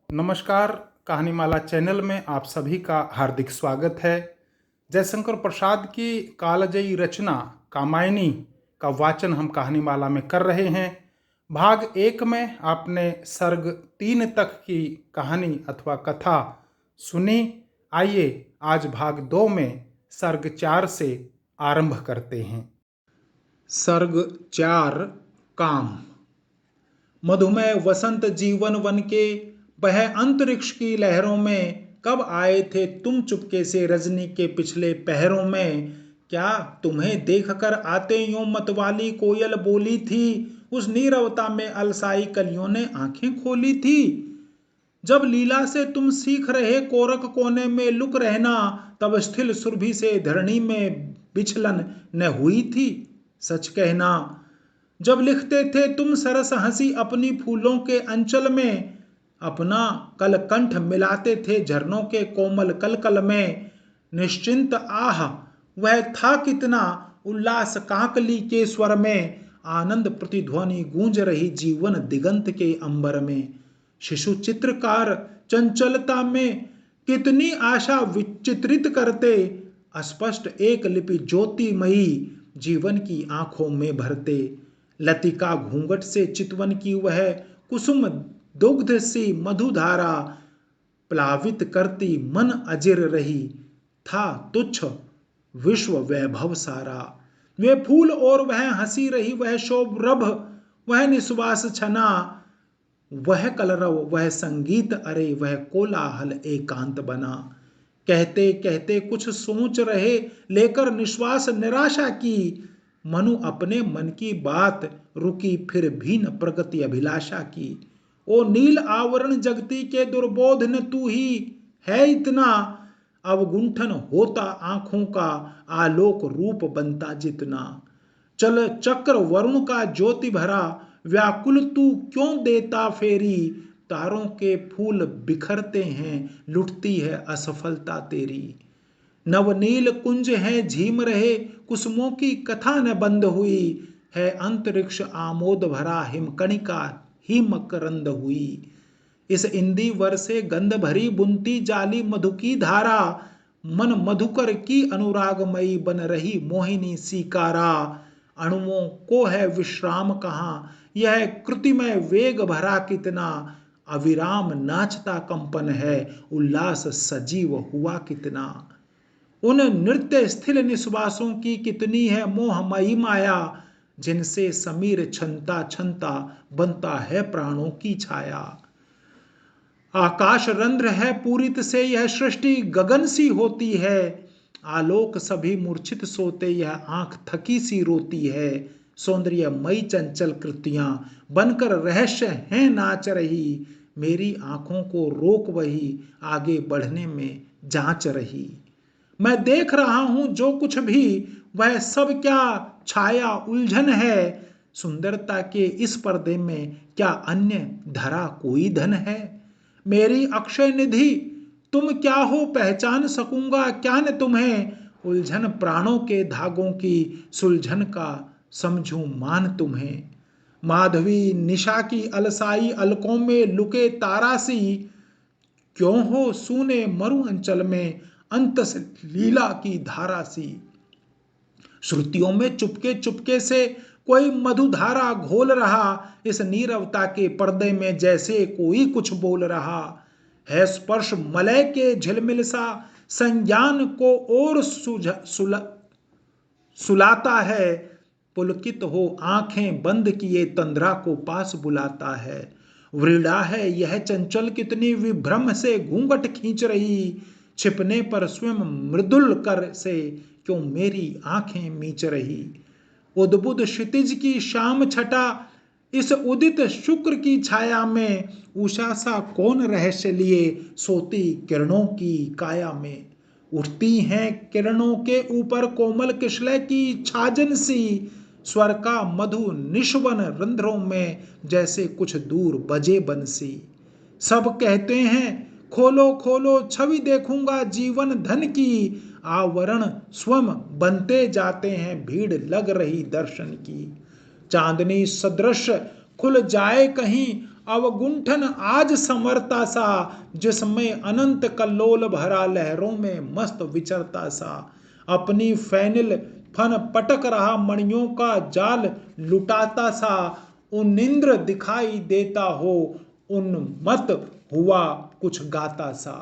नमस्कार। कहानीमाला चैनल में आप सभी का हार्दिक स्वागत है। जयशंकर प्रसाद की कालजयी रचना कामायनी का वाचन हम कहानीमाला में कर रहे हैं। भाग 1 में आपने सर्ग 3 तक की कहानी अथवा कथा सुनी। आइए आज भाग 2 में सर्ग 4 से आरंभ करते हैं। सर्ग 4 काम। मधुमय वसंत जीवन वन के वह अंतरिक्ष की लहरों में कब आए थे तुम चुपके से रजनी के पिछले पहरों में। क्या तुम्हें देखकर आते यूं मतवाली कोयल बोली थी, उस नीरवता में अलसाई कलियों ने आंखें खोली थी। जब लीला से तुम सीख रहे कोरक कोने में लुक रहना, तब स्थिल सुरभि से धरणी में बिछलन न हुई थी। सच कहना, जब लिखते थे तुम सरस हंसी अपनी फूलों के अंचल में, अपना कलकंठ मिलाते थे झरनों के कोमल कलकल में। निश्चिंत आह वह था कितना, उल्लास काकली के स्वर में, आनंद प्रतिध्वनि गूंज रही जीवन दिगंत के अंबर में। शिशु चित्रकार चंचलता में कितनी आशा विचित्रित करते, अस्पष्ट एक लिपि ज्योतिमयी जीवन की आंखों में भरते। लतिका घूंघट से चितवन की वह कुसुम दुग्ध सी मधुधारा, प्लावित करती मन अजिर रही, था तुच्छ विश्व वैभव सारा। वे फूल और वह हंसी रही, वह शोभरभ वह निश्वास छना, वह कलरव वह संगीत, अरे वह कोलाहल एकांत बना। कहते कहते कुछ सोच रहे, लेकर निश्वास निराशा की, मनु अपने मन की बात रुकी, फिर भी न प्रगति अभिलाषा की। ओ नील आवरण जगती के दुर्बोध न तू ही है इतना, अवगुंठन होता आंखों का आलोक रूप बनता जितना। चल चक्र वरुण का ज्योति भरा, व्याकुल तू क्यों देता फेरी, तारों के फूल बिखरते हैं, लुटती है असफलता तेरी। नवनील कुंज है झीम रहे, कुसुमों की कथा न बंद हुई, है अंतरिक्ष आमोद भरा, हिमकणिका ही मकरंद हुई। इस इंदी वर से गंध भरी बुनती जाली मधु की धारा, मन मधुकर की अनुरागमयी बन रही मोहिनी सीकारा। अणुओं को है विश्राम कहाँ, यह कृतिमय वेग भरा कितना, अविराम नाचता कंपन है, उल्लास सजीव हुआ कितना। उन नृत्य स्थिल निश्वासों की कितनी है मोहमयी माया, जिनसे समीर छनता छनता बनता है प्राणों की छाया। आकाश रंध्र है पूरित से यह सृष्टि गगन सी होती है, आलोक सभी मूर्छित सोते यह आंख थकी सी रोती है। सौंदर्य मई चंचल कृतियां बनकर रहस्य हैं नाच रही, मेरी आंखों को रोक वही आगे बढ़ने में जांच रही। मैं देख रहा हूं जो कुछ भी, वह सब क्या छाया उलझन है, सुंदरता के इस पर्दे में क्या अन्य धरा कोई धन है। मेरी अक्षय निधि तुम क्या हो पहचान सकूंगा क्या न तुम्हें, उलझन प्राणों के धागों की सुलझन का समझूं मान तुम्हें। माधवी निशा की अलसाई अलकों में लुके तारासी, क्यों हो सूने मरु अंचल में अंतस लीला की धारा सी। श्रुतियों में चुपके चुपके से कोई मधुधारा घोल रहा, इस नीरवता के पर्दे में जैसे कोई कुछ बोल रहा है। स्पर्श मलय के झिलमिल सा संज्ञान को और सुलाता है, पुलकित हो आंखें बंद किए तंद्रा को पास बुलाता है। व्रीड़ा है यह चंचल कितनी विभ्रम से घूंघट खींच रही, छिपने पर स्वयं मृदुल कर से क्यों मेरी आंखें मीच रही। उद्बुद्ध क्षितिज की शाम छटा, इस उदित शुक्र की छाया में, उषा सा कौन रहस्य लिए सोती किरणों की काया में। उठती हैं किरणों के ऊपर कोमल किशलय की छाजन सी, स्वर का मधु निष्वन रंध्रों में जैसे कुछ दूर बजे बंसी। सब कहते हैं खोलो खोलो छवि देखूंगा जीवन धन की, आवरण स्वयं बनते जाते हैं भीड़ लग रही दर्शन की। चांदनी सदृश खुल जाए कहीं अवगुंठन आज समरता सा, जिसमें अनंत कल्लोल भरा लहरों में मस्त विचरता सा। अपनी फैनिल फन पटक रहा मणियों का जाल लुटाता सा, उन्निंद्र दिखाई देता हो, उन्मत्त हुआ कुछ गाता सा।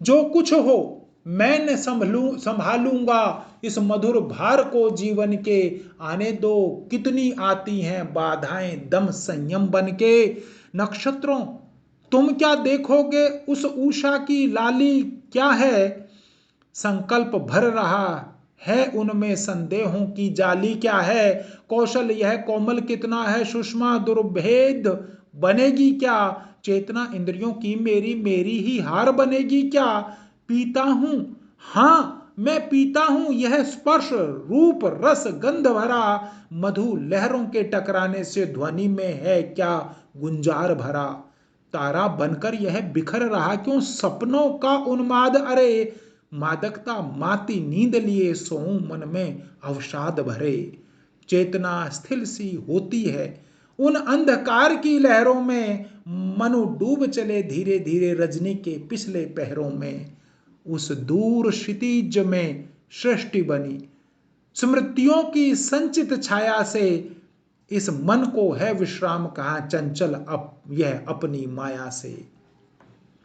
जो कुछ हो मैं संभालूंगा इस मधुर भार को जीवन के, आने दो कितनी आती हैं बाधाएं दम संयम बन के। नक्षत्रों तुम क्या देखोगे उस उषा की लाली क्या है, संकल्प भर रहा है उनमें संदेहों की जाली क्या है। कौशल यह कोमल कितना है, सुषमा दुर्भेद बनेगी क्या, चेतना इंद्रियों की मेरी मेरी ही हार बनेगी क्या। पीता हूं हाँ मैं पीता हूं यह स्पर्श रूप रस गंध भरा, मधु लहरों के टकराने से ध्वनि में है क्या गुंजार भरा। तारा बनकर यह बिखर रहा क्यों सपनों का उन्माद, अरे मादकता माती नींद लिए सोऊं मन में अवसाद भरे। चेतना स्थिर सी होती है उन अंधकार की लहरों में, मनु डूब चले धीरे धीरे रजनी के पिछले पहरों में। उस दूर क्षितिज में सृष्टि बनी स्मृतियों की संचित छाया से, इस मन को है विश्राम कहाँ चंचल यह अपनी माया से।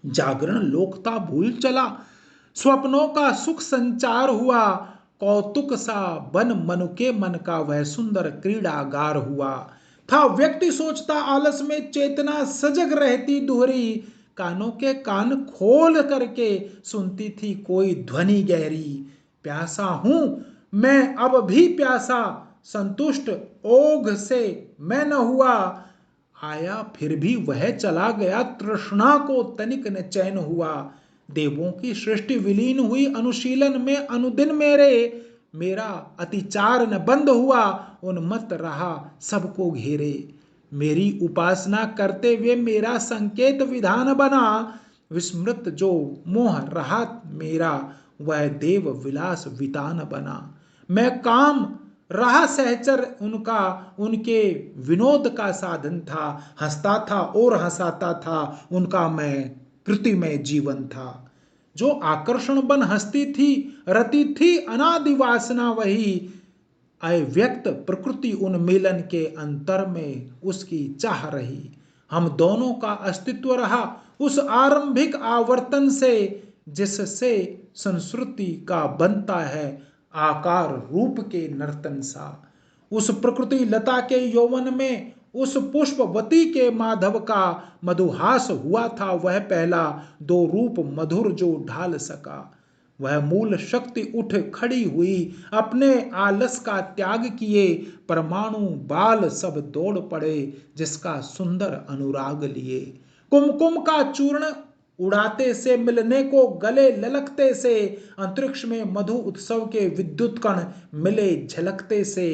जागरण लोकता भूल चला स्वप्नों का सुख संचार हुआ, कौतुक सा बन मनु के मन का वह सुंदर क्रीड़ागार हुआ। था व्यक्ति सोचता आलस में चेतना सजग रहती दोहरी, कानों के कान खोल करके सुनती थी कोई ध्वनि गहरी। प्यासा हूं मैं अब भी प्यासा, संतुष्ट ओघ से मैं न हुआ, आया फिर भी वह चला गया तृष्णा को तनिक न चैन हुआ। देवों की सृष्टि विलीन हुई अनुशीलन में अनुदिन मेरे, मेरा अतिचार न बंद हुआ उन्मत्त रहा सबको घेरे। मेरी उपासना करते हुए मेरा संकेत विधान बना, विस्मृत जो मोह रहा मेरा वह देव विलास वितान बना। मैं काम रहा सहचर उनका उनके विनोद का साधन था, हंसता था और हंसाता था उनका मैं कृतिमय जीवन था। जो आकर्षण बन हंसती थी रति थी अनादि वासना वही, अव्यक्त प्रकृति उन्मीलन के अंतर में उसकी चाह रही। हम दोनों का अस्तित्व रहा उस आरंभिक आवर्तन से, जिससे संस्कृति का बनता है आकार रूप के नर्तन सा। उस प्रकृति लता के यौवन में उस पुष्पवती के माधव का मधुहास हुआ था वह पहला, दो रूप मधुर जो ढाल सका। वह मूल शक्ति उठ खड़ी हुई अपने आलस का त्याग किए, परमाणु बाल सब दौड़ पड़े जिसका सुंदर अनुराग लिए। कुमकुम का चूर्ण उड़ाते से मिलने को गले ललकते से, अंतरिक्ष में मधु उत्सव के विद्युत कण मिले झलकते से।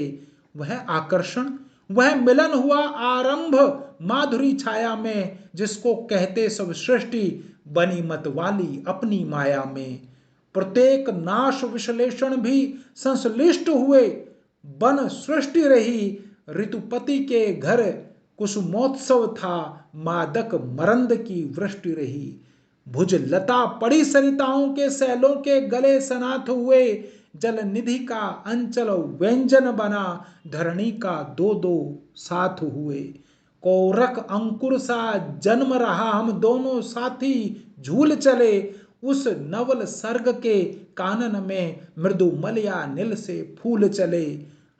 वह आकर्षण वह मिलन हुआ आरंभ माधुरी छाया में, जिसको कहते सब सृष्टि बनी मतवाली अपनी माया में। प्रत्येक नाश विश्लेषण भी संश्लिष्ट हुए बन सृष्टि रही, ऋतुपति के घर कुसुमोत्सव था मादक मरंद की वृष्टि रही। भुज लता पड़ी सरिताओं के सैलों के गले सनाथ हुए, जल निधि का अंचल व्यंजन बना धरणी का दो दो साथ हुए। कोरक अंकुर सा जन्म रहा हम दोनों साथी झूल चले, उस नवल सर्ग के कानन में मृदु मलया नील से फूल चले।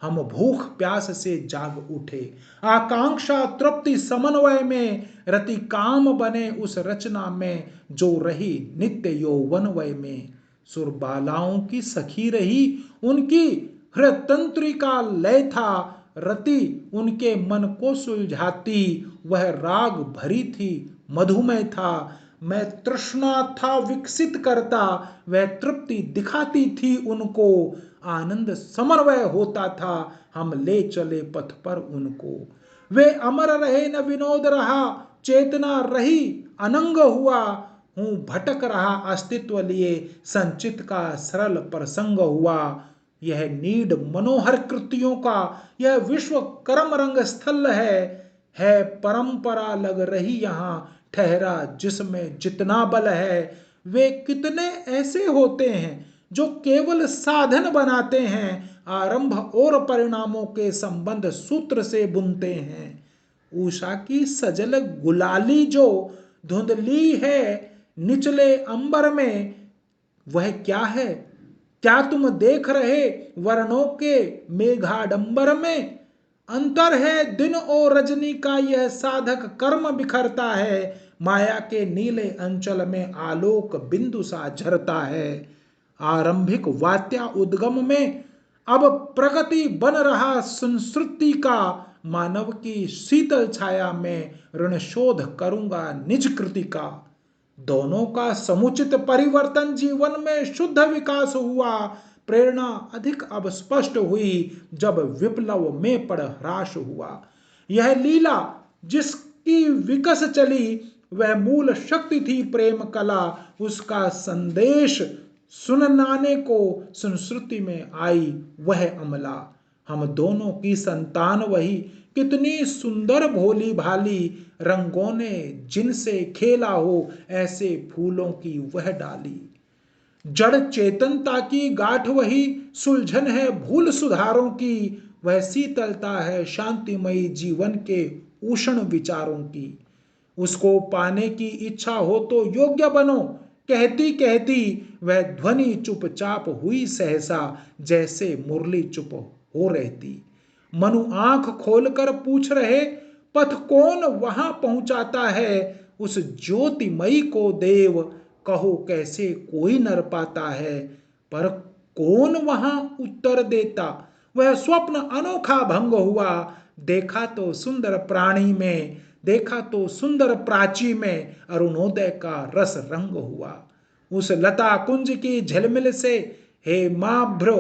हम भूख प्यास से जाग उठे आकांक्षा तृप्ति समन्वय में, रति काम बने उस रचना में जो रही नित्य यौवनवय में। सुरबालाओं की सखी रही उनकी हृतंत्रिका लय था, रति उनके मन को सुलझाती वह राग भरी थी मधुमय था। मैं तृष्णा था विकसित करता वह तृप्ति दिखाती थी उनको, आनंद समन्वय होता था हम ले चले पथ पर उनको। वे अमर रहे न विनोद रहा चेतना रही अनंग हुआ, हूं भटक रहा अस्तित्व लिए संचित का सरल प्रसंग हुआ। यह नीड मनोहर कृतियों का यह विश्व कर्म रंग स्थल है, है परंपरा लग रही यहाँ, ठहरा जिसमें जितना बल है। वे कितने ऐसे होते हैं जो केवल साधन बनाते हैं, आरंभ और परिणामों के संबंध सूत्र से बुनते हैं। उषा की सजल गुलाली जो धुंधली है निचले अंबर में, वह क्या है? क्या तुम देख रहे वर्णों के मेघाडंबर में? अंतर है दिन और रजनी का, यह साधक कर्म बिखरता है। माया के नीले अंचल में आलोक बिंदु सा झरता है। आरंभिक वात्या उद्गम में अब प्रगति बन रहा संस्कृति का, मानव की शीतल छाया में ऋण शोध करूंगा निज कृति का। दोनों का समुचित परिवर्तन जीवन में शुद्ध विकास हुआ। प्रेरणा अधिक अब स्पष्ट हुई जब विप्लव में पड़ ह्रास हुआ। यह लीला जिसकी विकस चली, वह मूल शक्ति थी प्रेम कला। उसका संदेश सुननाने को संस्कृति में आई वह अमला। हम दोनों की संतान वही, कितनी सुंदर भोली भाली, रंगों ने जिनसे खेला हो ऐसे फूलों की वह डाली। जड़ चेतनता की गांठ वही, सुलझन है भूल सुधारों की, वह शीतलता है शांतिमयी जीवन के उष्ण विचारों की। उसको पाने की इच्छा हो तो योग्य बनो, कहती कहती वह ध्वनि चुपचाप हुई सहसा, जैसे मुरली चुप हो रहती। मनु आंख खोलकर पूछ रहे, पथ कौन वहां पहुंचाता है? उस ज्योतिमयी को देव, कहो कैसे कोई नर पाता है? पर कौन वहां उत्तर देता? वह स्वप्न अनोखा भंग हुआ। देखा तो सुंदर प्राणी में, देखा तो सुंदर प्राची में, अरुणोदय का रस रंग हुआ। उस लता कुंज की झिलमिल से हेमाभ्र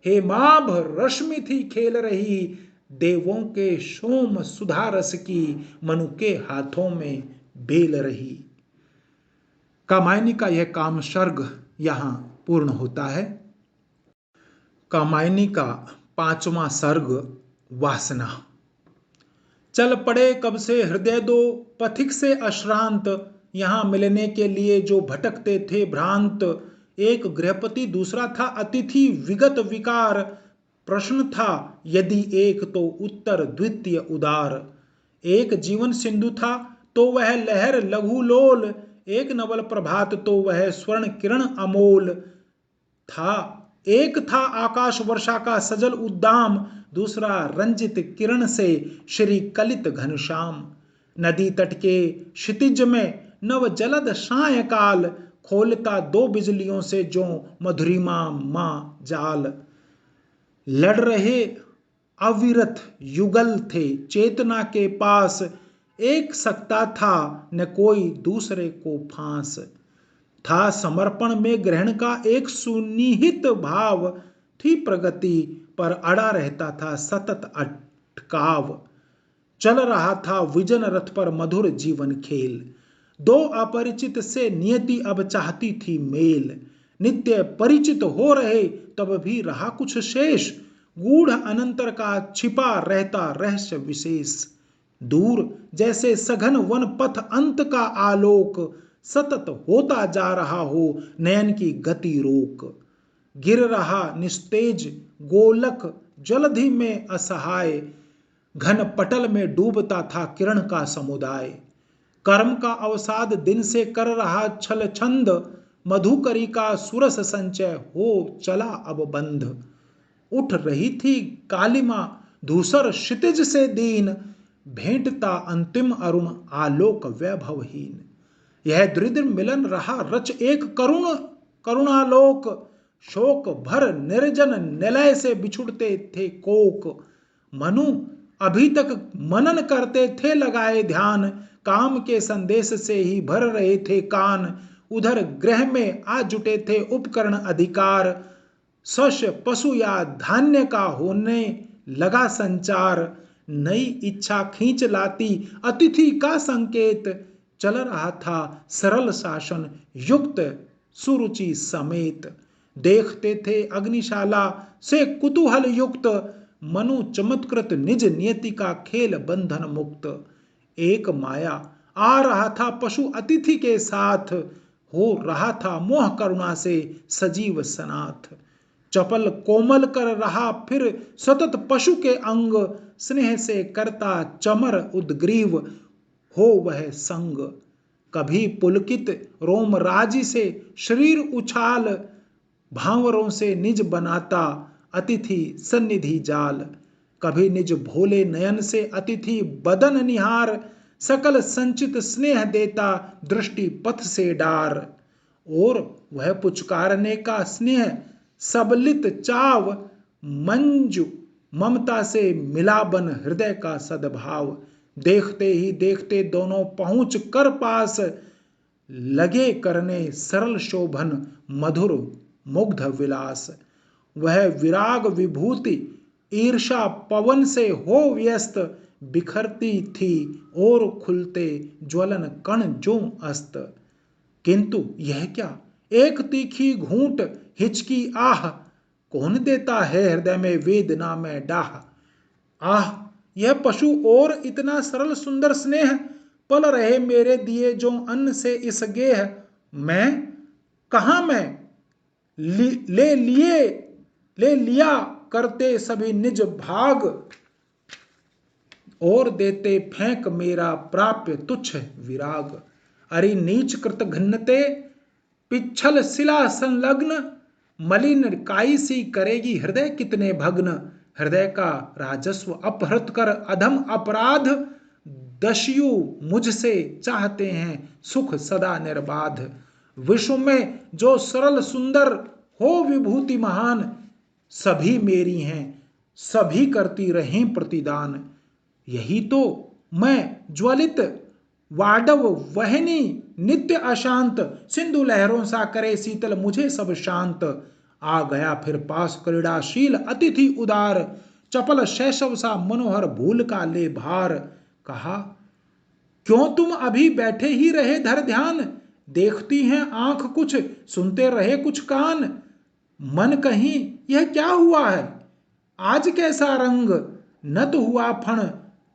हेमाभ रश्मि थी खेल रही। देवों के सोम सुधा रस की मनु के हाथों में बेल रही। कामायनी का यह काम सर्ग यहां पूर्ण होता है। कामायनी का 5वां सर्ग वासना। चल पड़े कब से हृदय दो, पथिक से अश्रांत, यहां मिलने के लिए जो भटकते थे भ्रांत। एक गृहपति दूसरा था अतिथि विगत विकार, प्रश्न था यदि एक तो उत्तर द्वितीय उदार। एक जीवन सिंधु था तो वह लहर लघु लोल, एक नवल प्रभात तो वह स्वर्ण किरण अमोल था। एक था आकाश वर्षा का सजल उद्दाम, दूसरा रंजित किरण से श्री कलित घनश्याम। नदी तट के क्षितिज में नव जलद सायकाल, खोलता दो बिजलियों से जो मधुरिमा मां जाल। लड़ रहे अविरत युगल थे चेतना के पास, एक सकता था न कोई दूसरे को फांस। था समर्पण में ग्रहण का एक सुनिहित भाव, थी प्रगति पर अड़ा रहता था सतत अटकाव। चल रहा था विजन रथ पर मधुर जीवन खेल, दो अपरिचित से नियति अब चाहती थी मेल। नित्य परिचित हो रहे तब भी रहा कुछ शेष, गूढ़ अनंतर का छिपा रहता रहस्य विशेष। दूर जैसे सघन वन पथ अंत का आलोक, सतत होता जा रहा हो नयन की गति रोक। गिर रहा निस्तेज गोलक जलधि में असहाय, घन पटल में डूबता था किरण का समुदाय। कर्म का अवसाद दिन से कर रहा छल छंद, मधुकरी का सुरस संचय हो चला अब बंध। उठ रही थी कालिमा धूसर क्षितिज से दीन, भेंटता अंतिम अरुण आलोक वैभवहीन। यह दृढ़ मिलन रहा रच एक करुणालोक, शोक भर निर्जन निलय से बिछुड़ते थे कोक। मनु अभी तक मनन करते थे लगाए ध्यान, काम के संदेश से ही भर रहे थे कान। उधर गृह में आ जुटे थे उपकरण अधिकार, शस्य पशु या धान्य का होने लगा संचार। नई इच्छा खींच लाती अतिथि का संकेत, चल रहा था सरल शासन युक्त सुरुचि समेत। देखते थे अग्निशाला से कुतूहल युक्त, मनु चमत्कृत निज नियति का खेल बंधन मुक्त। एक माया। आ रहा था पशु अतिथि के साथ, हो रहा था मोह करुणा से सजीव सनाथ। चपल कोमल कर रहा फिर सतत पशु के अंग, स्नेह से करता चमर उद्ग्रीव हो वह संग। कभी पुलकित रोम राजी से शरीर उछाल, भांवरों से निज बनाता अतिथि सन्निधि जाल। कभी निज भोले नयन से अतिथि बदन निहार, सकल संचित स्नेह देता दृष्टि पथ से डार। और वह पुचकारने का स्नेह सबलित चाव, मंजु ममता से मिलाबन हृदय का सद्भाव। देखते ही देखते दोनों पहुंच कर पास, लगे करने सरल शोभन मधुर मुग्ध विलास। वह विराग विभूति ईर्षा पवन से हो व्यस्त, बिखरती थी और खुलते ज्वलन कण जो अस्त। किंतु यह क्या, एक तीखी घूंट हिचकी आह, कौन देता है हृदय में वेदना में डाह। आह, यह पशु और इतना सरल सुंदर स्नेह, पल रहे मेरे दिए जो अन्न से इस गेह। मैं कहाँ मैं ले लिया करते सभी निज भाग, और देते फेंक मेरा प्राप्य तुच्छ विराग। अरे नीच कृत घिन्नते पिच्छल शिला संलग्न, मलिन काई सी करेगी हृदय कितने भग्न। हृदय का राजस्व अपहृत कर अधम अपराध, दस्यु मुझसे चाहते हैं सुख सदा निर्बाध। विश्व में जो सरल सुंदर हो विभूति महान, सभी मेरी हैं सभी करती रहें प्रतिदान। यही तो मैं ज्वलित वाडव वहनी नित्य अशांत, सिंधु लहरों सा करे शीतल मुझे सब शांत। आ गया फिर पास क्रीड़ाशील अतिथि उदार, चपल शैशव सा मनोहर भूल का ले भार। कहा, क्यों तुम अभी बैठे ही रहे धर ध्यान, देखती हैं आंख कुछ सुनते रहे कुछ कान। मन कहीं यह क्या हुआ है, आज कैसा रंग, नत हुआ फण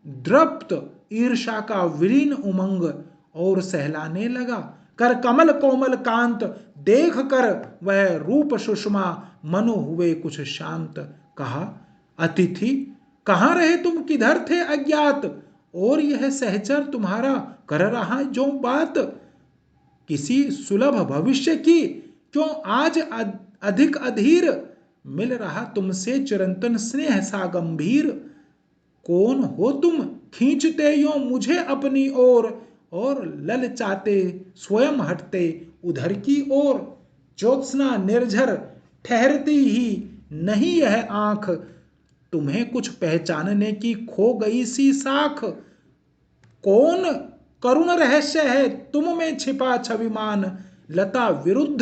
द्रप्त ईर्षा का विलीन उमंग। और सहलाने लगा कर कमल कोमल कांत, देख कर वह रूप सुषमा मनु हुए कुछ शांत। कहा, अतिथि कहाँ रहे तुम किधर थे अज्ञात, और यह सहचर तुम्हारा कर रहा जो बात। किसी सुलभ भविष्य की क्यों आज अधिक अधीर, मिल रहा तुमसे चिरंतन स्नेह सा गंभीर। कौन हो तुम खींचते यो मुझे अपनी ओर, और ललचाते स्वयं हटते उधर की ओर। ज्योत्सना निर्झर ठहरती ही नहीं यह आंख, तुम्हें कुछ पहचानने की खो गई सी साख। कौन करुण रहस्य है तुम में छिपा छविमान, लता विरुद्ध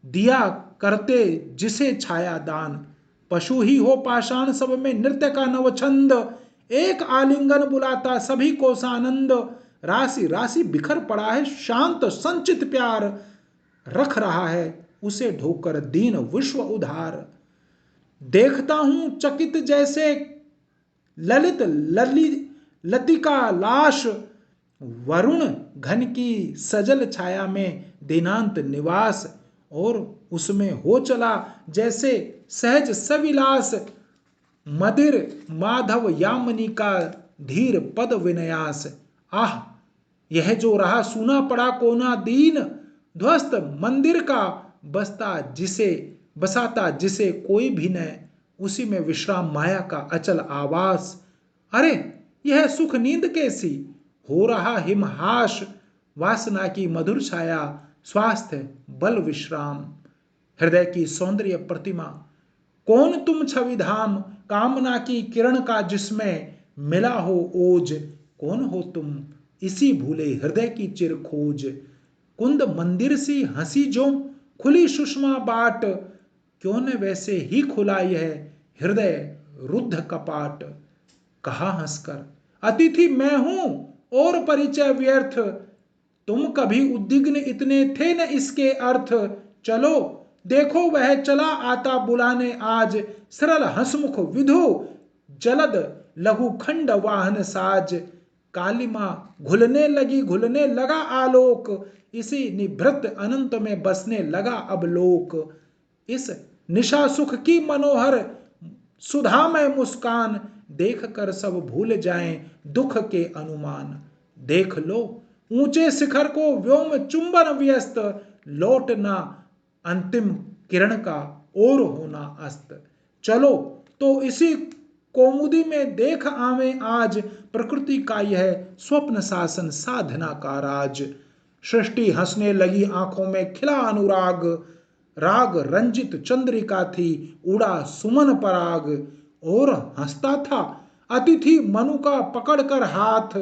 दिया करते जिसे छाया दान। पशु ही हो पाषाण सब में नृत्य का नवछंद, एक आलिंगन बुलाता सभी को सानंद। राशि राशि बिखर पड़ा है शांत संचित प्यार, रख रहा है उसे ढोकर दीन विश्व उधार। देखता हूं चकित जैसे ललित लतिका लाश, वरुण घन की सजल छाया में दिनांत निवास। और उसमें हो चला जैसे सहज सविलास, मदिर माधव यामिनी का धीर पद विनयास। आह, यह जो रहा सूना पड़ा कोना दीन, ध्वस्त मंदिर का बसाता जिसे कोई भी न, उसी में विश्राम माया का अचल आवास। अरे यह सुख नींद कैसी, हो रहा हिमहास, वासना की मधुर छाया, स्वास्थ्य बल विश्राम। हृदय की सौंदर्य प्रतिमा, कौन तुम छवि धाम, कामना की किरण का जिसमें मिला हो ओज। कौन हो तुम इसी भूले हृदय की चिर खोज, कुंद मंदिर सी हंसी जो खुली सुषमा बाट, क्यों न वैसे ही खुला यह हृदय रुद्ध कपाट। कहा हंसकर, अतिथि मैं हूं और परिचय व्यर्थ, तुम कभी उद्विग्न इतने थे न इसके अर्थ। चलो देखो वह चला आता बुलाने आज, सरल हंसमुख विधु जलद लघु खंड वाहन साज। कालिमा घुलने लगा आलोक, इसी निभृत अनंत में बसने लगा अब लोक। इस निशा सुख की मनोहर सुधा में मुस्कान, देख कर सब भूल जाएं दुख के अनुमान। देख लो ऊंचे शिखर को व्योम चुंबन व्यस्त, लौटना अंतिम किरण का और होना अस्त। चलो तो इसी कौमुदी में देख आवे आज, प्रकृति का यह स्वप्न शासन साधना का राज। सृष्टि हंसने लगी आंखों में खिला अनुराग, राग रंजित चंद्रिका थी उड़ा सुमन पराग। और हंसता था अतिथि मनु का पकड़कर हाथ,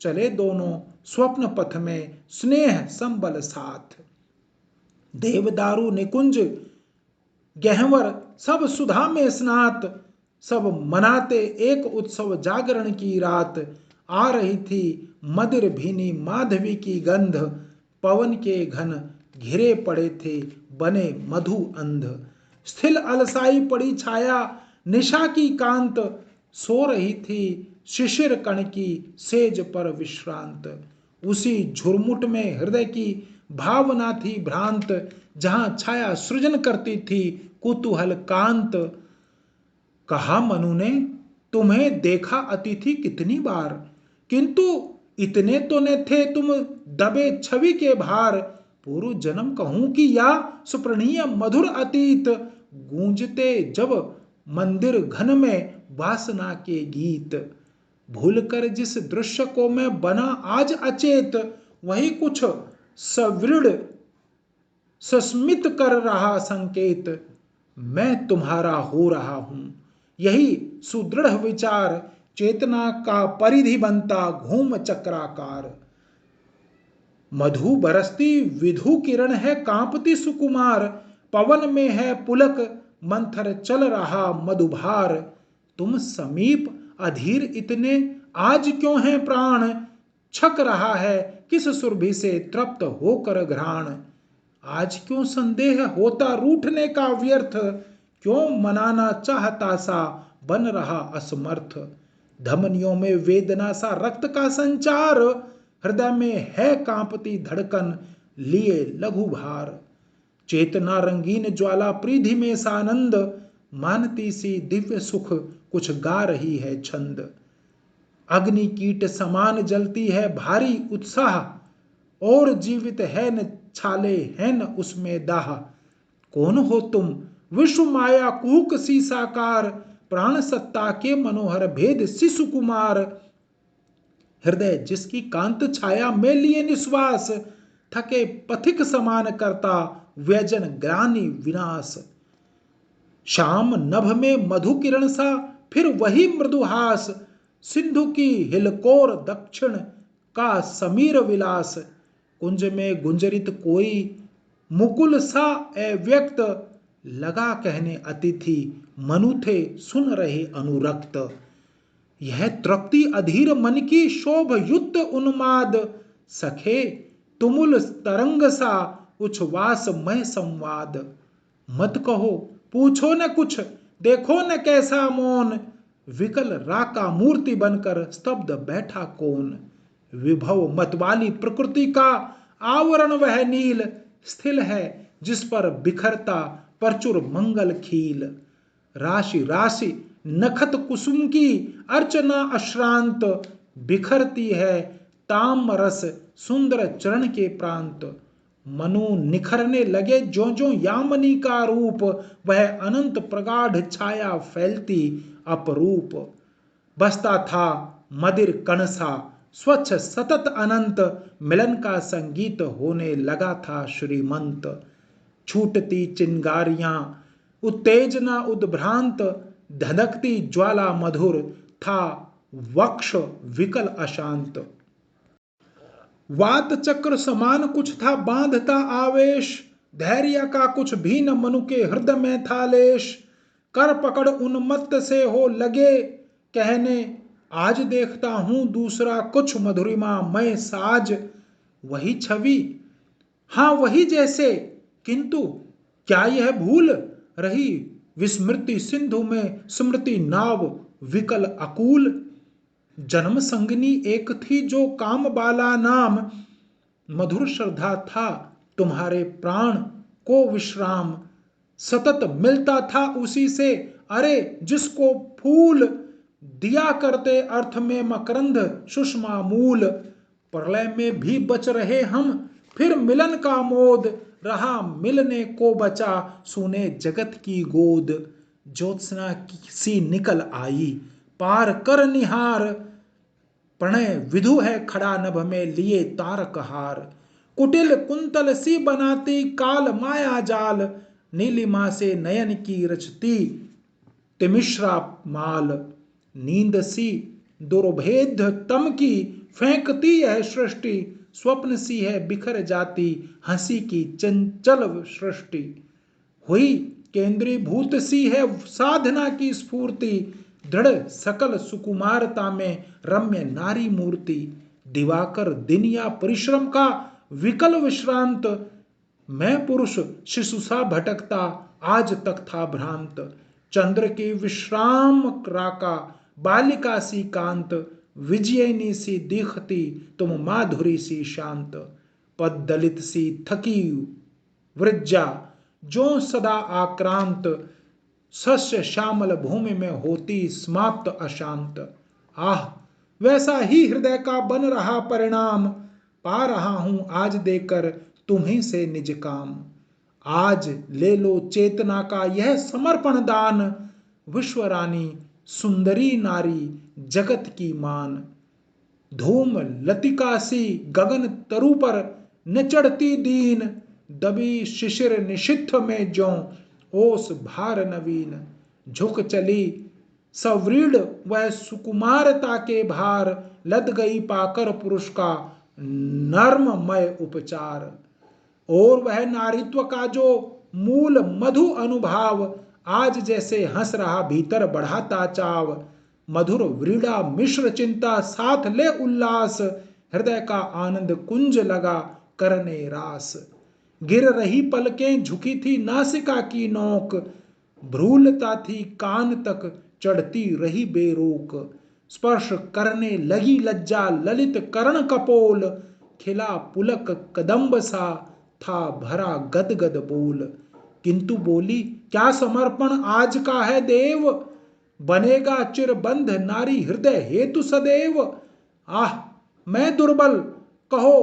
चले दोनों स्वप्न पथ में स्नेह संबल साथ। देवदारू निकुंज गहवर सब सुधा में स्नात, सब मनाते एक उत्सव जागरण की रात। आ रही थी मदिर भीनी माधवी की गंध, पवन के घन घिरे पड़े थे बने मधु अंध। स्थिल अलसाई पड़ी छाया निशा की कांत, सो रही थी शिशिर कण की सेज पर विश्रांत। उसी झुरमुट में हृदय की भावना थी भ्रांत, जहां छाया सृजन करती थी कुतूहल कांत। कहा मनु ने तुम्हें देखा अतिथि कितनी बार, किंतु इतने तो न थे तुम दबे छवि के भार। पूर्व जन्म कहूं कि या सुप्रणीय मधुर अतीत, गूंजते जब मंदिर घन में वासना के गीत। भूलकर जिस दृश्य को मैं बना आज अचेत, वही कुछ सवृढ़ सस्मित कर रहा संकेत। मैं तुम्हारा हो रहा हूं, यही सुदृढ़ विचार चेतना का परिधि बनता घूम चक्राकार। मधु बरसती विधु किरण है कांपती सुकुमार, पवन में है पुलक मंथर चल रहा मधुभार। तुम समीप अधीर इतने आज क्यों हैं प्राण, छक रहा है किस सुरभि से तृप्त होकर घ्राण। आज क्यों संदेह होता रूठने का व्यर्थ, क्यों मनाना चाहता सा बन रहा असमर्थ। धमनियों में वेदना सा रक्त का संचार, हृदय में है कांपती धड़कन लिए लघु भार। चेतना रंगीन ज्वाला प्रीधि में सानंद, मानती सी दिव्य सुख कुछ गा रही है छंद। अग्नि कीट समान जलती है भारी उत्साह, और जीवित है न छाले है न उसमें दाह। कौन हो तुम विश्व माया कूक सी साकार, प्राण सत्ता के मनोहर भेद शिशु कुमार। हृदय जिसकी कांत छाया में लिए निश्वास, थके पथिक समान करता व्यजन ग्लानि विनाश। शाम नभ में मधु किरण सा फिर वही मृदुहास, सिंधु की हिलकोर दक्षिण का समीर विलास। कुंज में गुंजरित कोई मुकुल सा अव्यक्त, लगा कहने अतिथि मनु थे सुन रहे अनुरक्त। यह तृप्ति अधीर मन की शोभ युक्त उन्माद, सखे तुमुल तरंग सा उच्छ्वास मय संवाद। मत कहो पूछो न कुछ देखो न कैसा मौन, विकल राका मूर्ति बनकर स्तब्ध बैठा कौन। विभव मतवाली प्रकृति का आवरण वह नील, स्थिल है जिस पर बिखरता प्रचुर मंगल खील। राशि राशि नखत कुसुम की अर्चना अश्रांत, बिखरती है ताम रस सुंदर चरण के प्रांत। मनु निखरने लगे ज्यों ज्यों यामिनी का रूप, वह अनंत प्रगाढ़ छाया फैलती अपरूप। बसता था मदिर कणसा स्वच्छ सतत अनंत, मिलन का संगीत होने लगा था श्रीमंत। छूटती चिंगारियां उत्तेजना उद्भ्रांत, धधकती ज्वाला मधुर था वक्ष विकल अशांत। वात चक्र समान कुछ था बांधता आवेश, धैर्य का कुछ भी न मनु के हृदय में था लेश। कर पकड़ उन्मत्त से हो लगे कहने, आज देखता हूं दूसरा कुछ मधुरिमा मैं साज। वही छवि हाँ वही जैसे, किंतु क्या यह भूल रही विस्मृति सिंधु में स्मृति नाव विकल अकूल। जन्म संगनी एक थी जो काम बाला नाम, मधुर श्रद्धा था तुम्हारे प्राण को विश्राम, सतत मिलता था उसी से, अरे जिसको फूल दिया करते अर्थ में मकरंद सुषमा मूल। प्रलय में भी बच रहे हम, फिर मिलन का मोद, रहा मिलने को बचा सुने जगत की गोद। ज्योत्सना सी निकल आई पार कर निहार, प्रणय विधु है खड़ा नभ में लिए तारक हार। कुटिल कुंतल सी बनाती काल माया जाल, नीलिमा से नयन की रचती तिमिश्रा माल। नींद सी दुर्भेद तम की फेंकती है सृष्टि, स्वप्न सी है बिखर जाती हंसी की चंचल सृष्टि। हुई केंद्रीभूत सी है साधना की स्फूर्ति, दृढ़ सकल सुकुमारता में रम्य नारी मूर्ति। दिवाकर दिन या परिश्रम का विकल विश्रांत, मैं पुरुष शिशु सा भटकता आज तक था भ्रांत। चंद्र की विश्राम राका बालिका सी कांत, विजयनी सी दिखती तुम माधुरी सी शांत। पद दलित सी थकी वृज्जा जो सदा आक्रांत, सस्य श्यामल भूमि में होती समाप्त अशांत। आह वैसा ही हृदय का बन रहा परिणाम, पा रहा हूं आज देकर तुम्ही से निज काम। आज ले लो चेतना का यह समर्पण दान, विश्व रानी सुंदरी नारी जगत की मान। धूम लतिका सी गगन तरु पर न चढ़ती दीन, दबी शिशिर निशिथ में ज्यों ओस भार नवीन। झुक चली सव्रीड वह सुकुमारता के भार, लद गई पाकर पुरुष का नर्ममय उपचार। और वह नारीत्व का जो मूल मधु अनुभाव, आज जैसे हंस रहा भीतर बढ़ाता चाव। मधुर व्रीड़ा मिश्र चिंता साथ ले उल्लास, हृदय का आनंद कुंज लगा करने रास। गिर रही पलकें झुकी थी नासिका की नोक, भ्रूलता थी कान तक चढ़ती रही बेरोक। स्पर्श करने लगी लज्जा ललित करण कपोल, खिला पुलक कदम्ब सा था भरा गदगद बोल। किंतु बोली क्या समर्पण आज का है देव, बनेगा चिरबंध नारी हृदय हेतु सदैव। आह मैं दुर्बल कहो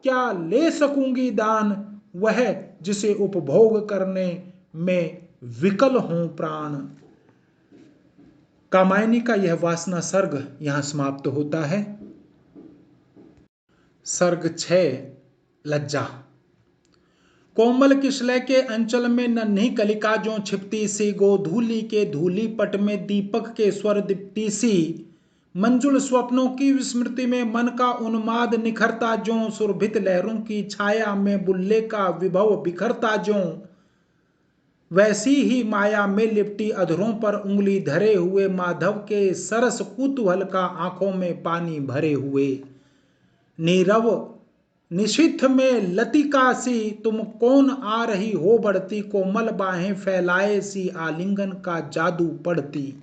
क्या ले सकूंगी दान, वह जिसे उपभोग करने में विकल हों प्राण। कामायनी का यह वासना सर्ग यहां समाप्त होता है। सर्ग 6 लज्जा। कोमल किशलय के अंचल में नन्ही कलिका जो छिपती सी, गोधूली के धूली पट में दीपक के स्वर दीप्ति सी। मंजुल स्वप्नों की विस्मृति में मन का उन्माद निखरता जो, सुरभित लहरों की छाया में बुल्ले का विभव बिखरता जो। वैसी ही माया में लिपटी अधरों पर उंगली धरे हुए, माधव के सरस कुतूहल का आंखों में पानी भरे हुए। नीरव निशिथ में लतिका सी तुम कौन आ रही हो बढ़ती, कोमल बाहें फैलाए सी आलिंगन का जादू पढ़ती।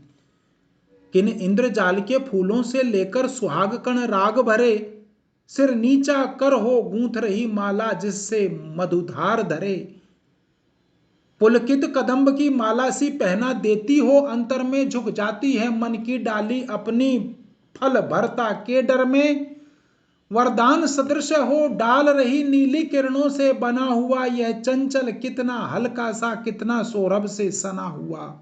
किन इंद्रजाल के फूलों से लेकर सुहाग कण राग भरे, सिर नीचा कर हो गूंथ रही माला जिससे मधुधार धरे। पुलकित कदम्ब की माला सी पहना देती हो, अंतर में झुक जाती है मन की डाली अपनी फल भरता के डर में। वरदान सदृश हो डाल रही नीली किरणों से बना हुआ यह चंचल, कितना हल्का सा कितना सौरभ से सना हुआ।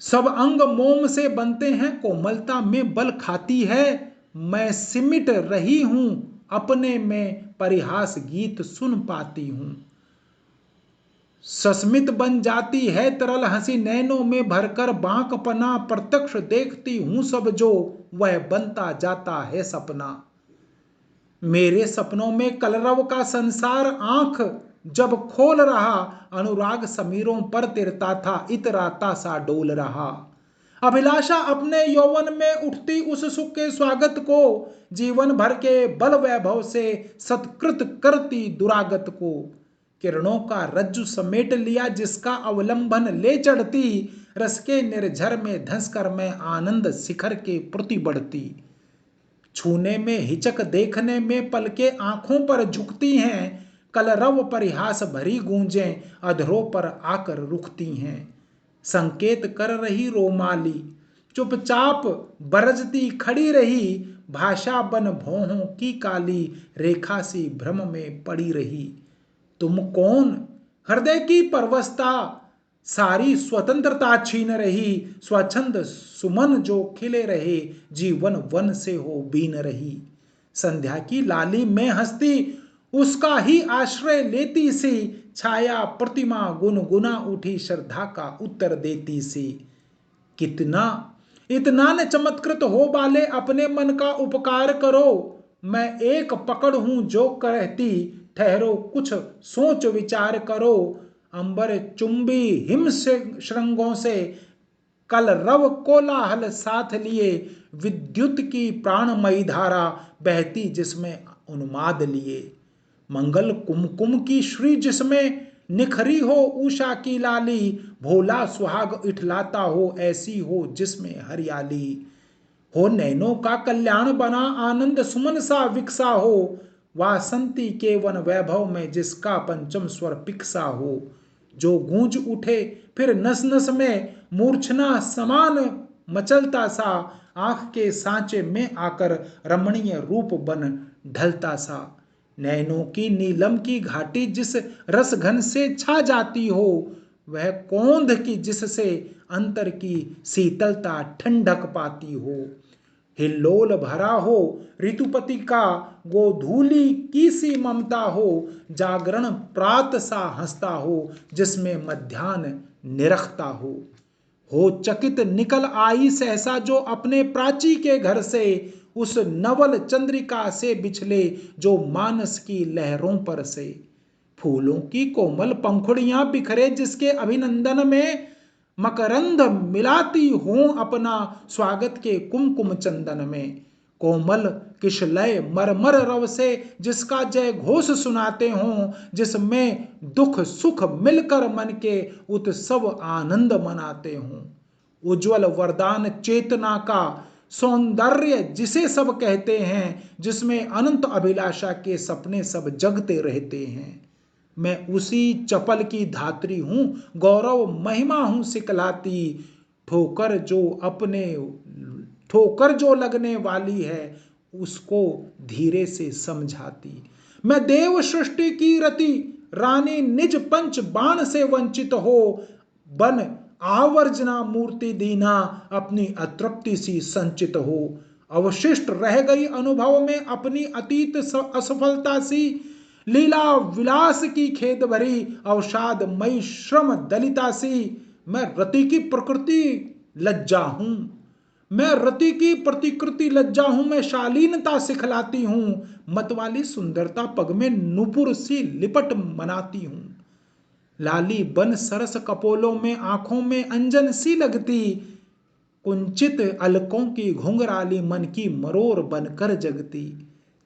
सब अंग मोम से बनते हैं कोमलता में बल खाती है, मैं सिमट रही हूं अपने में परिहास गीत सुन पाती हूं। सस्मित बन जाती है तरल हंसी नैनों में भरकर, बांकपना प्रत्यक्ष देखती हूं सब जो वह बनता जाता है सपना। मेरे सपनों में कलरव का संसार आंख जब खोल रहा, अनुराग समीरों पर तिरता था इतराता सा डोल रहा। अभिलाषा अपने यौवन में उठती उस सुख के स्वागत को, जीवन भर के बल वैभव से सत्कृत करती दुरागत को। किरणों का रज्जु समेट लिया जिसका अवलंबन ले चढ़ती, रस के निर्झर में धंसकर मैं आनंद शिखर के प्रति बढ़ती। छूने में हिचक देखने में पलके आंखों पर झुकती हैं, कलरव परिहास भरी गूंजें अधरों पर आकर रुकती हैं। संकेत कर रही रोमाली चुपचाप बरजती खड़ी रही, भाषा बन भौहों की काली रेखा सी भ्रम में पड़ी रही। तुम कौन? हृदय की परवस्ता सारी स्वतंत्रता छीन रही, स्वच्छंद सुमन जो खिले रहे जीवन वन से हो बीन रही। संध्या की लाली में हंसती उसका ही आश्रय लेती सी, छाया प्रतिमा गुनगुना उठी श्रद्धा का उत्तर देती सी। कितना इतना न चमत्कृत हो बाले अपने मन का उपकार करो, मैं एक पकड़ हूं जो कहती ठहरो कुछ सोच विचार करो। अंबर चुंबी हिम से श्रृंगों से कल रव कोलाहल साथ लिए, विद्युत की प्राणमयी धारा बहती जिसमें उन्माद लिए। मंगल कुमकुम की श्री जिसमें निखरी हो उषा की लाली, भोला सुहाग इठलाता हो ऐसी हो जिसमें हरियाली। हो नैनों का कल्याण बना आनंद सुमन सा विकसा हो, वासंती के वन वैभव में जिसका पंचम स्वर पिकसा हो। जो गूंज उठे फिर नस नस में मूर्छना समान मचलता सा, आंख के सांचे में आकर रमणीय रूप बन ढलता सा। नैनों की नीलम की घाटी जिस रस घन से छा जाती हो, वह कौंध की जिससे अंतर की शीतलता ठंडक पाती हो। हिल्लोल भरा हो ऋतुपति का गोधूली की सी ममता हो, जागरण प्रात सा हंसता हो जिसमें मध्याह्न निरखता हो चकित निकल आई सहसा जो अपने प्राची के घर से, उस नवल चंद्रिका से बिछले जो मानस की लहरों पर से। फूलों की कोमल पंखुड़ियां बिखरे जिसके अभिनंदन में, मकरंद मिलाती हों अपना स्वागत के कुमकुम चंदन में। कोमल किशलय मरमर रव से जिसका जय घोष सुनाते हों, जिसमें दुख सुख मिलकर मन के उत्सव आनंद मनाते हों। उज्जवल वरदान चेतना का सौंदर्य जिसे सब कहते हैं, जिसमें अनंत अभिलाषा के सपने सब जगते रहते हैं। मैं उसी चपल की धात्री हूं, गौरव महिमा हूं सिकलाती, ठोकर जो लगने वाली है उसको धीरे से समझाती। मैं देव सृष्टि की रति रानी निज पंच बाण से वंचित हो, बन आवर्जना मूर्ति दीना अपनी अतृप्ति सी संचित हो। अवशिष्ट रह गई अनुभव में अपनी अतीत असफलता सी, लीला विलास की खेद भरी अवसाद मई श्रम दलिता सी। मैं रति की प्रकृति लज्जा हूं, मैं रति की प्रतिकृति लज्जा हूं, मैं शालीनता सिखलाती हूं, मतवाली सुंदरता पग में नुपुर सी लिपट मनाती हूं। लाली बन सरस कपोलों में आंखों में अंजन सी लगती, कुंचित अलकों की घुंघराली मन की मरोर बनकर जगती।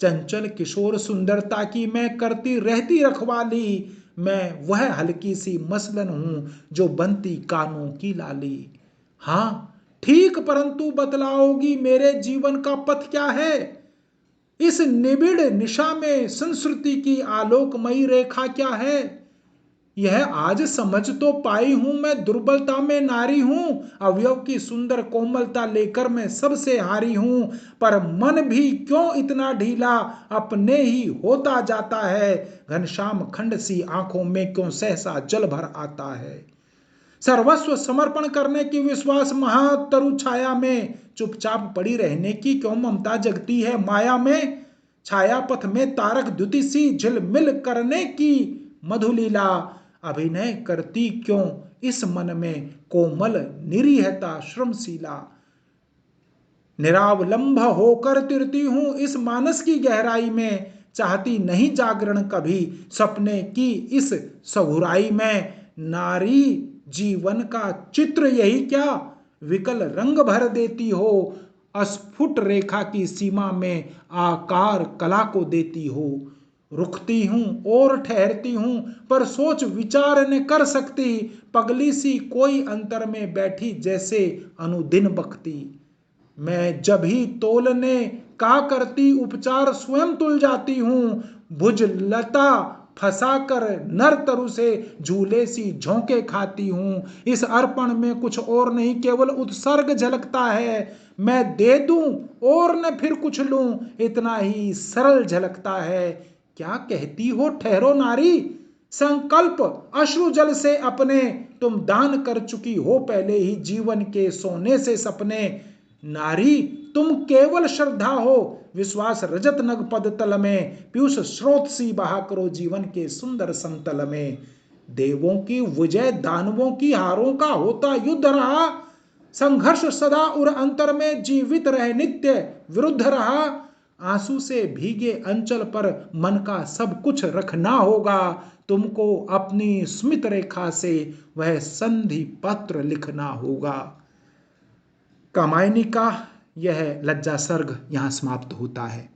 चंचल किशोर सुंदरता की मैं करती रहती रखवाली, मैं वह हल्की सी मसलन हूं जो बनती कानों की लाली। हाँ ठीक, परंतु बतलाओगी मेरे जीवन का पथ क्या है? इस निबिड़ निशा में संस्कृति की आलोकमयी रेखा क्या है? यह आज समझ तो पाई हूं मैं दुर्बलता में नारी हूं, अवयव की सुंदर कोमलता लेकर मैं सबसे हारी हूं, पर मन भी क्यों इतना ढीला अपने ही होता जाता है, घनश्याम खंड सी आंखों में क्यों सहसा जल भर आता है। सर्वस्व समर्पण करने की विश्वास महातरु छाया में, चुपचाप पड़ी रहने की क्यों ममता जगती है माया में। छाया पथ में तारक द्युति सी झिलमिल करने की मधुलीला, अभिनय करती क्यों इस मन में कोमल निरीहता श्रमशीला। निरावलंब होकर तिरती हूं इस मानस की गहराई में, चाहती नहीं जागरण कभी सपने की इस सहुराई में। नारी जीवन का चित्र यही क्या, विकल रंग भर देती हो, अस्फुट रेखा की सीमा में आकार कला को देती हो। रुकती हूं और ठहरती हूं, पर सोच विचार न कर सकती, पगली सी कोई अंतर में बैठी जैसे अनुदिन बकती। मैं जब ही तोलने का करती उपचार स्वयं तुल जाती हूं, भुज लता फंसाकर नर तरु से झूले सी झोंके खाती हूं। इस अर्पण में कुछ और नहीं, केवल उत्सर्ग झलकता है। मैं दे दूं और न फिर कुछ लूं, इतना ही सरल झलकता है। क्या कहती हो ठहरो नारी, संकल्प अश्रु जल से अपने, तुम दान कर चुकी हो पहले ही जीवन के सोने से सपने। नारी तुम केवल श्रद्धा हो, विश्वास रजत नग पद तल में, पीयूष स्रोत सी बहा करो जीवन के सुंदर समतल में। देवों की विजय दानवों की हारों का होता युद्ध रहा, संघर्ष सदा उर अंतर में जीवित रहे नित्य विरुद्ध रहा। आंसू से भीगे अंचल पर मन का सब कुछ रखना होगा, तुमको अपनी स्मित रेखा से वह संधि पत्र लिखना होगा। कामायनी का यह लज्जा सर्ग यहां समाप्त होता है।